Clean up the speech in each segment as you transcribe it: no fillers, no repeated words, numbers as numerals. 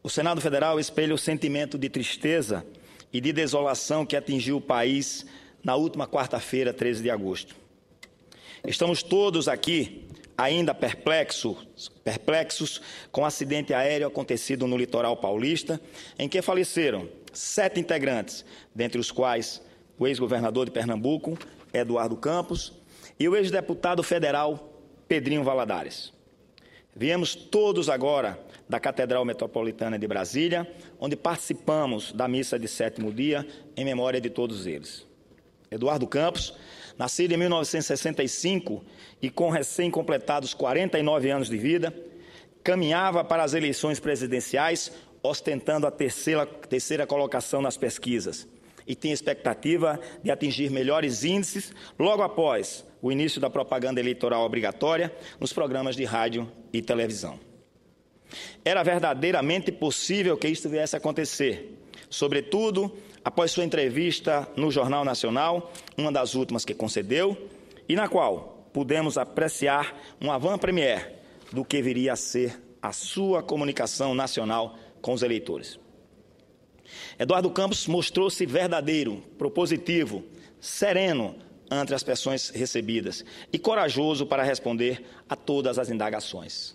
O Senado Federal espelha o sentimento de tristeza e de desolação que atingiu o país na última quarta-feira, 13 de agosto. Estamos todos aqui ainda perplexos com o acidente aéreo acontecido no litoral paulista, em que faleceram 7 integrantes, dentre os quais o ex-governador de Pernambuco, Eduardo Campos, e o ex-deputado federal, Pedrinho Valadares. Viemos todos agora da Catedral Metropolitana de Brasília, onde participamos da missa de 7º dia em memória de todos eles. Eduardo Campos, nascido em 1965 e com recém-completados 49 anos de vida, caminhava para as eleições presidenciais ostentando a terceira colocação nas pesquisas e tinha expectativa de atingir melhores índices logo após o início da propaganda eleitoral obrigatória nos programas de rádio e televisão. Era verdadeiramente possível que isto viesse a acontecer, sobretudo após sua entrevista no Jornal Nacional, uma das últimas que concedeu, e na qual pudemos apreciar um avant-première do que viria a ser a sua comunicação nacional com os eleitores. Eduardo Campos mostrou-se verdadeiro, propositivo, sereno ante as pressões recebidas e corajoso para responder a todas as indagações.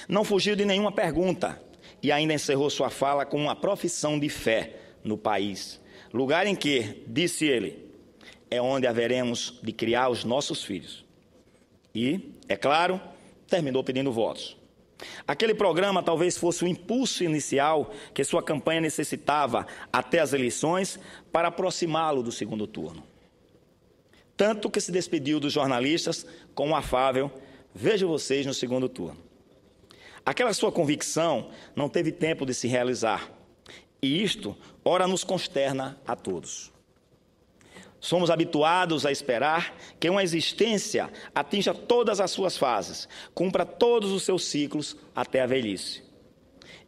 Não fugiu de nenhuma pergunta e ainda encerrou sua fala com uma profissão de fé no país, lugar em que, disse ele, é onde haveremos de criar os nossos filhos. E, é claro, terminou pedindo votos. Aquele programa talvez fosse o impulso inicial que sua campanha necessitava até as eleições para aproximá-lo do segundo turno. Tanto que se despediu dos jornalistas com um afável "vejo vocês no segundo turno". Aquela sua convicção não teve tempo de se realizar, e isto, ora, nos consterna a todos. Somos habituados a esperar que uma existência atinja todas as suas fases, cumpra todos os seus ciclos até a velhice.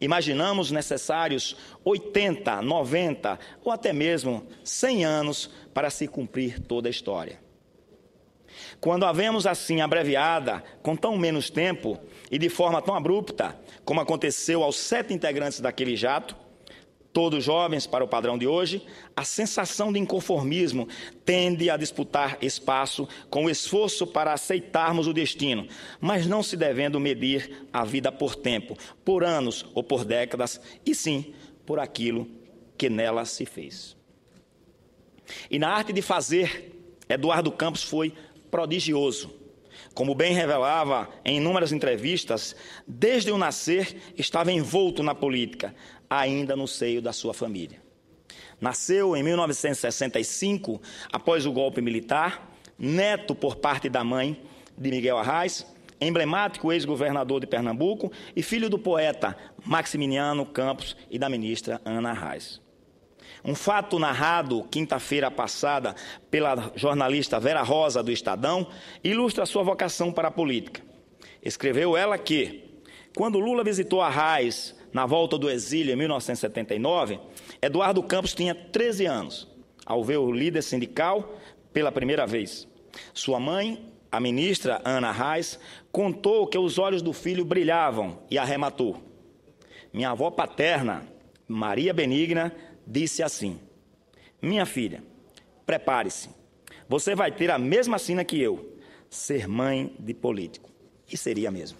Imaginamos necessários 80, 90 ou até mesmo 100 anos para se cumprir toda a história. Quando a vemos assim abreviada, com tão menos tempo e de forma tão abrupta, como aconteceu aos 7 integrantes daquele jato, todos jovens para o padrão de hoje, a sensação de inconformismo tende a disputar espaço com o esforço para aceitarmos o destino, mas não se devendo medir a vida por tempo, por anos ou por décadas, e sim por aquilo que nela se fez. E na arte de fazer, Eduardo Campos foi prodigioso. Como bem revelava em inúmeras entrevistas, desde o nascer estava envolto na política, ainda no seio da sua família. Nasceu em 1965, após o golpe militar, neto por parte da mãe de Miguel Arraes, emblemático ex-governador de Pernambuco e filho do poeta Maximiliano Campos e da ministra Ana Arraes. Um fato narrado quinta-feira passada pela jornalista Vera Rosa do Estadão ilustra sua vocação para a política. Escreveu ela que, quando Lula visitou Arraes na volta do exílio em 1979, Eduardo Campos tinha 13 anos, ao ver o líder sindical pela primeira vez. Sua mãe, a ministra Ana Arraes, contou que os olhos do filho brilhavam e arrematou. Minha avó paterna, Maria Benigna, disse assim: minha filha, prepare-se, você vai ter a mesma sina que eu, ser mãe de político. E seria mesmo.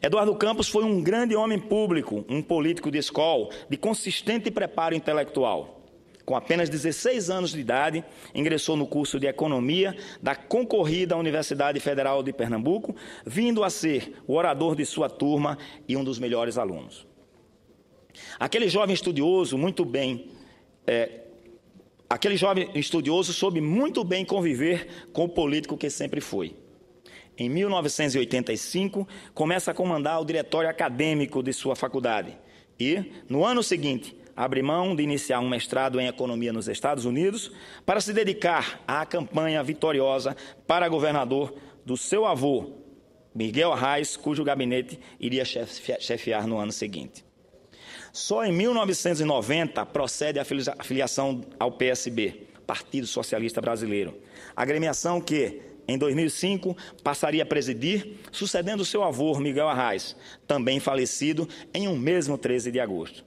Eduardo Campos foi um grande homem público, um político de escola, de consistente preparo intelectual. Com apenas 16 anos de idade, ingressou no curso de Economia da concorrida Universidade Federal de Pernambuco, vindo a ser o orador de sua turma e um dos melhores alunos. Aquele jovem estudioso soube muito bem conviver com o político que sempre foi. Em 1985, começa a comandar o diretório acadêmico de sua faculdade e, no ano seguinte, abre mão de iniciar um mestrado em economia nos Estados Unidos para se dedicar à campanha vitoriosa para governador do seu avô, Miguel Arraes, cujo gabinete iria chefiar no ano seguinte. Só em 1990 procede a filiação ao PSB, Partido Socialista Brasileiro, agremiação que, em 2005, passaria a presidir, sucedendo seu avô, Miguel Arraes, também falecido em um mesmo 13 de agosto.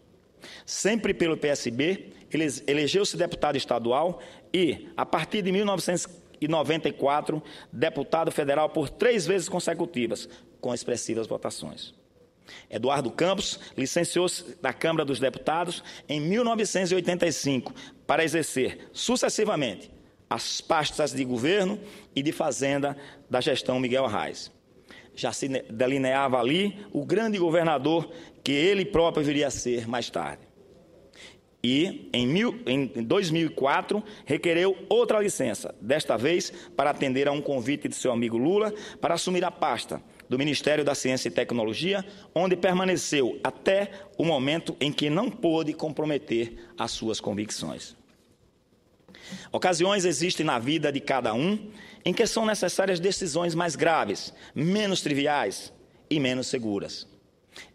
Sempre pelo PSB, ele elegeu-se deputado estadual e, a partir de 1994, deputado federal por 3 vezes consecutivas, com expressivas votações. Eduardo Campos licenciou-se da Câmara dos Deputados em 1985 para exercer sucessivamente as pastas de governo e de fazenda da gestão Miguel Arraes. Já se delineava ali o grande governador que ele próprio viria a ser mais tarde. E, em 2004, requereu outra licença, desta vez para atender a um convite de seu amigo Lula para assumir a pasta do Ministério da Ciência e Tecnologia, onde permaneceu até o momento em que não pôde comprometer as suas convicções. Ocasiões existem na vida de cada um em que são necessárias decisões mais graves, menos triviais e menos seguras.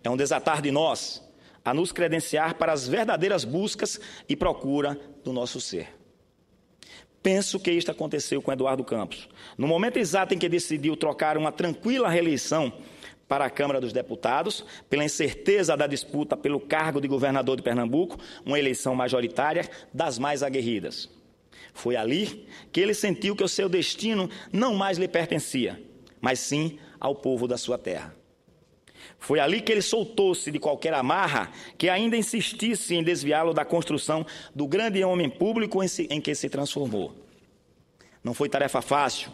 É um desatar de nós a nos credenciar para as verdadeiras buscas e procura do nosso ser. Penso que isto aconteceu com Eduardo Campos. No momento exato em que decidiu trocar uma tranquila reeleição para a Câmara dos Deputados, pela incerteza da disputa pelo cargo de governador de Pernambuco, uma eleição majoritária das mais aguerridas. Foi ali que ele sentiu que o seu destino não mais lhe pertencia, mas sim ao povo da sua terra. Foi ali que ele soltou-se de qualquer amarra que ainda insistisse em desviá-lo da construção do grande homem público em que se transformou. Não foi tarefa fácil,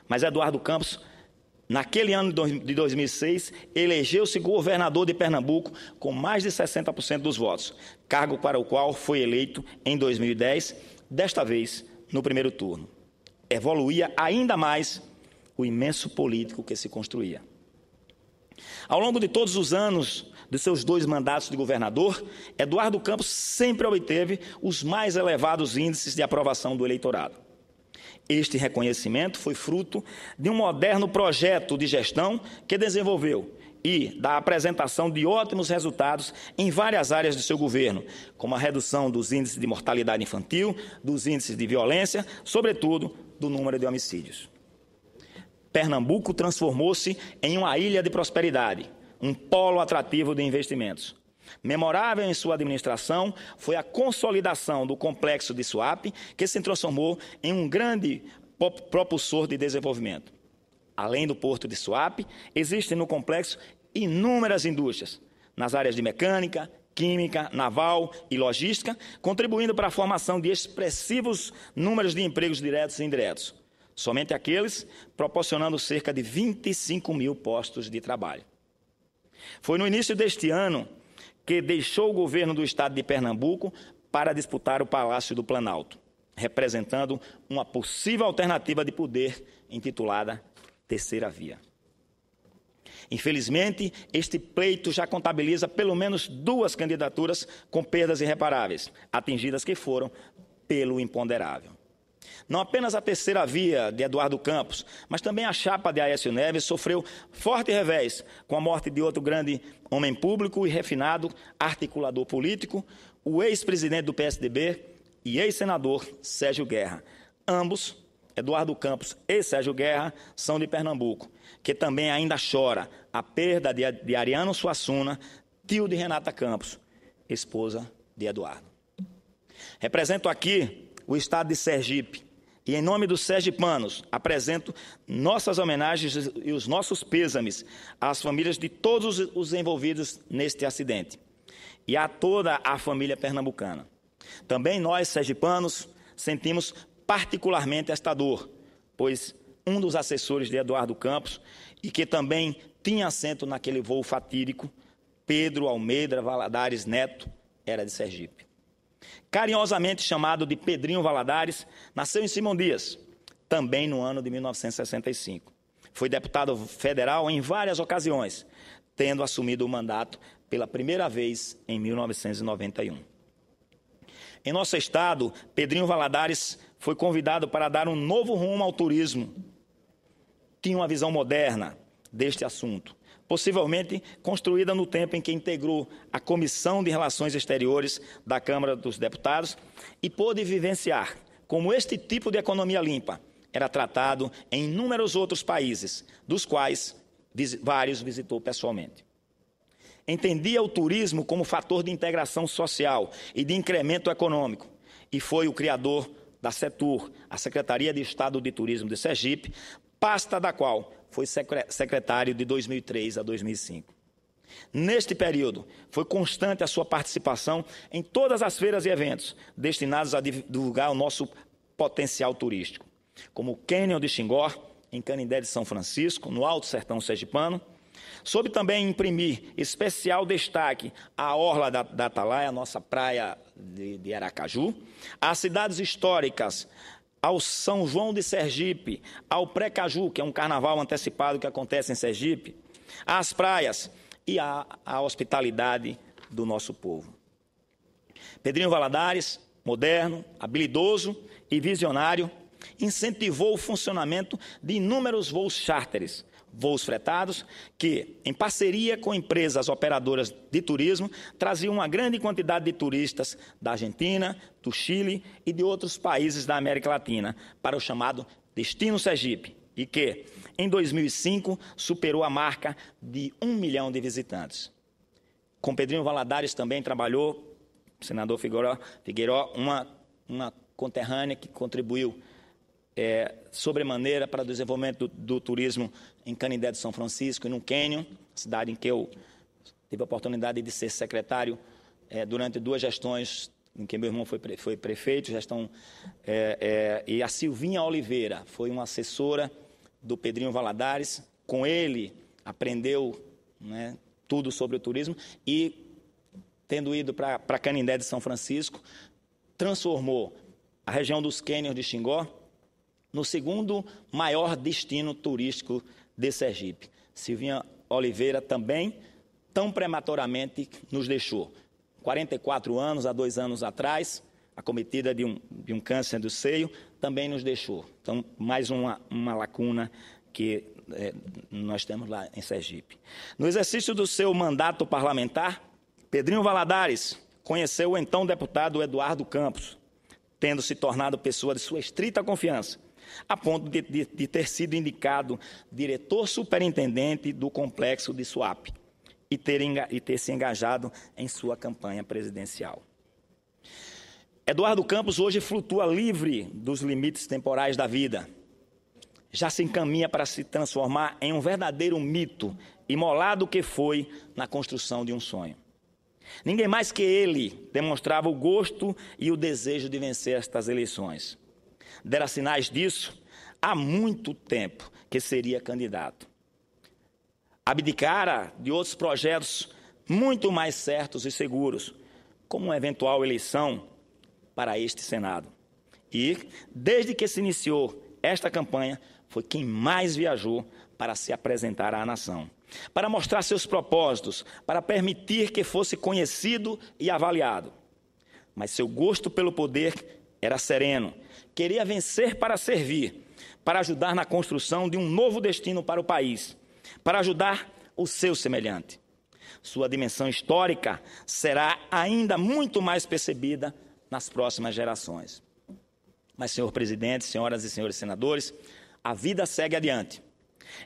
mas Eduardo Campos, naquele ano de 2006, elegeu-se governador de Pernambuco com mais de 60% dos votos, cargo para o qual foi eleito em 2010, desta vez no primeiro turno. Evoluía ainda mais o imenso político que se construía. Ao longo de todos os anos de seus 2 mandatos de governador, Eduardo Campos sempre obteve os mais elevados índices de aprovação do eleitorado. Este reconhecimento foi fruto de um moderno projeto de gestão que desenvolveu e da apresentação de ótimos resultados em várias áreas de seu governo, como a redução dos índices de mortalidade infantil, dos índices de violência, sobretudo do número de homicídios. Pernambuco transformou-se em uma ilha de prosperidade, um polo atrativo de investimentos. Memorável em sua administração foi a consolidação do complexo de Suape, que se transformou em um grande propulsor de desenvolvimento. Além do porto de Suape, existem no complexo inúmeras indústrias, nas áreas de mecânica, química, naval e logística, contribuindo para a formação de expressivos números de empregos diretos e indiretos. Somente aqueles proporcionando cerca de 25 mil postos de trabalho. Foi no início deste ano que deixou o governo do estado de Pernambuco para disputar o Palácio do Planalto, representando uma possível alternativa de poder intitulada Terceira Via. Infelizmente, este pleito já contabiliza pelo menos 2 candidaturas com perdas irreparáveis, atingidas que foram pelo imponderável. Não apenas a Terceira Via de Eduardo Campos, mas também a chapa de Aécio Neves sofreu forte revés com a morte de outro grande homem público e refinado articulador político, o ex-presidente do PSDB e ex-senador Sérgio Guerra. Ambos, Eduardo Campos e Sérgio Guerra, são de Pernambuco, que também ainda chora a perda de Ariano Suassuna, tio de Renata Campos, esposa de Eduardo. Represento aqui o estado de Sergipe e, em nome dos sergipanos, apresento nossas homenagens e os nossos pêsames às famílias de todos os envolvidos neste acidente e a toda a família pernambucana. Também nós, sergipanos, sentimos particularmente esta dor, pois um dos assessores de Eduardo Campos, e que também tinha assento naquele voo fatídico, Pedro Almeida Valadares Neto, era de Sergipe. Carinhosamente chamado de Pedrinho Valadares, nasceu em Simão Dias, também no ano de 1965. Foi deputado federal em várias ocasiões, tendo assumido o mandato pela primeira vez em 1991. Em nosso estado, Pedrinho Valadares foi convidado para dar um novo rumo ao turismo. Tinha uma visão moderna deste assunto, possivelmente construída no tempo em que integrou a Comissão de Relações Exteriores da Câmara dos Deputados e pôde vivenciar como este tipo de economia limpa, era tratado em inúmeros outros países, dos quais vários visitou pessoalmente. Entendia o turismo como fator de integração social e de incremento econômico, e foi o criador da SETUR, a Secretaria de Estado de Turismo de Sergipe, pasta da qual foi secretário de 2003 a 2005. Neste período, foi constante a sua participação em todas as feiras e eventos destinados a divulgar o nosso potencial turístico, como o Cânion de Xingó, em Canindé de São Francisco, no Alto Sertão Sergipano. Soube também imprimir especial destaque à Orla da Atalaia, a nossa praia de Aracaju, às cidades históricas, ao São João de Sergipe, ao Pré-Caju, que é um carnaval antecipado que acontece em Sergipe, às praias e à hospitalidade do nosso povo. Pedrinho Valadares, moderno, habilidoso e visionário, incentivou o funcionamento de inúmeros voos charters, voos fretados, que, em parceria com empresas operadoras de turismo, traziam uma grande quantidade de turistas da Argentina, do Chile e de outros países da América Latina para o chamado Destino Sergipe, e que, em 2005, superou a marca de 1 milhão de visitantes. Com Pedrinho Valadares também trabalhou, o senador Figueiró, uma conterrânea que contribuiu sobremaneira para o desenvolvimento do turismo em Canindé de São Francisco e no Cânion, cidade em que eu tive a oportunidade de ser secretário durante 2 gestões, em que meu irmão foi prefeito, e a Silvinha Oliveira foi uma assessora do Pedrinho Valadares. Com ele aprendeu, né, tudo sobre o turismo e, tendo ido para Canindé de São Francisco, transformou a região dos Cânions de Xingó no segundo maior destino turístico de Sergipe. Silvinha Oliveira também, tão prematuramente, nos deixou. 44 anos, há 2 anos atrás, acometida de um câncer do seio, também nos deixou. Então, mais uma lacuna que nós temos lá em Sergipe. No exercício do seu mandato parlamentar, Pedrinho Valadares conheceu o então deputado Eduardo Campos, tendo se tornado pessoa de sua estrita confiança, a ponto de ter sido indicado diretor superintendente do complexo de Suape e ter se engajado em sua campanha presidencial. Eduardo Campos hoje flutua livre dos limites temporais da vida. Já se encaminha para se transformar em um verdadeiro mito, imolado que foi na construção de um sonho. Ninguém mais que ele demonstrava o gosto e o desejo de vencer estas eleições. Dera sinais disso há muito tempo que seria candidato. Abdicara de outros projetos muito mais certos e seguros, como uma eventual eleição para este Senado. E, desde que se iniciou esta campanha, foi quem mais viajou para se apresentar à nação, para mostrar seus propósitos, para permitir que fosse conhecido e avaliado. Mas seu gosto pelo poder era sereno, queria vencer para servir, para ajudar na construção de um novo destino para o país, para ajudar o seu semelhante. Sua dimensão histórica será ainda muito mais percebida nas próximas gerações. Mas, senhor presidente, senhoras e senhores senadores, a vida segue adiante.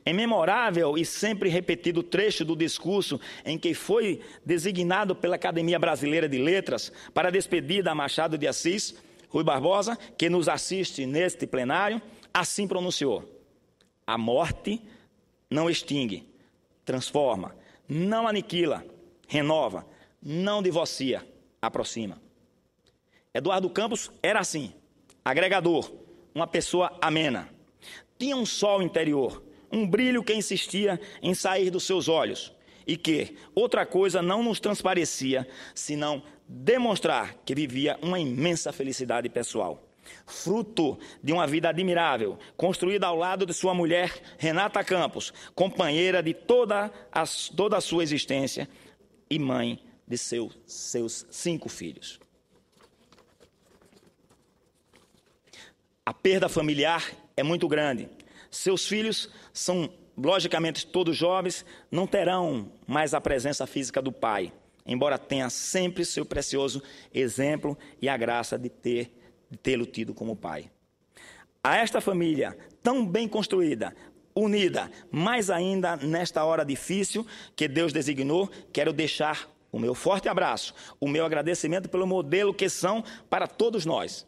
Em memorável e sempre repetido trecho do discurso em que foi designado pela Academia Brasileira de Letras para a despedida a Machado de Assis, Rui Barbosa, que nos assiste neste plenário, assim pronunciou: a morte não extingue, transforma, não aniquila, renova, não divorcia, aproxima. Eduardo Campos era assim, agregador, uma pessoa amena. Tinha um sol interior, um brilho que insistia em sair dos seus olhos e que outra coisa não nos transparecia, senão demonstrar que vivia uma imensa felicidade pessoal. Fruto de uma vida admirável, construída ao lado de sua mulher, Renata Campos, companheira de toda a sua existência e mãe de seus 5 filhos. A perda familiar é muito grande. Seus filhos são, logicamente, todos jovens, não terão mais a presença física do pai, embora tenha sempre seu precioso exemplo e a graça de tê-lo tido como pai. A esta família tão bem construída, unida, mais ainda nesta hora difícil que Deus designou, quero deixar o meu forte abraço, o meu agradecimento pelo modelo que são para todos nós.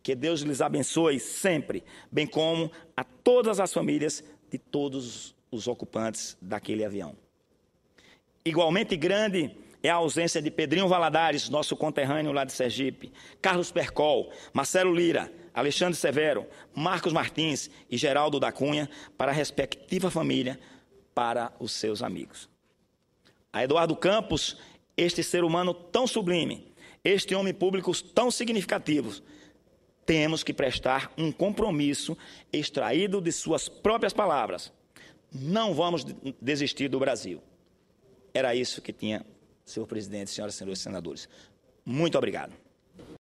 Que Deus lhes abençoe sempre, bem como a todas as famílias de todos os ocupantes daquele avião. Igualmente grande é a ausência de Pedrinho Valadares, nosso conterrâneo lá de Sergipe, Carlos Percol, Marcelo Lira, Alexandre Severo, Marcos Martins e Geraldo da Cunha, para a respectiva família, para os seus amigos. A Eduardo Campos, este ser humano tão sublime, este homem público tão significativo, temos que prestar um compromisso extraído de suas próprias palavras. Não vamos desistir do Brasil. Era isso que tinha, senhor presidente, senhoras e senhores senadores. Muito obrigado.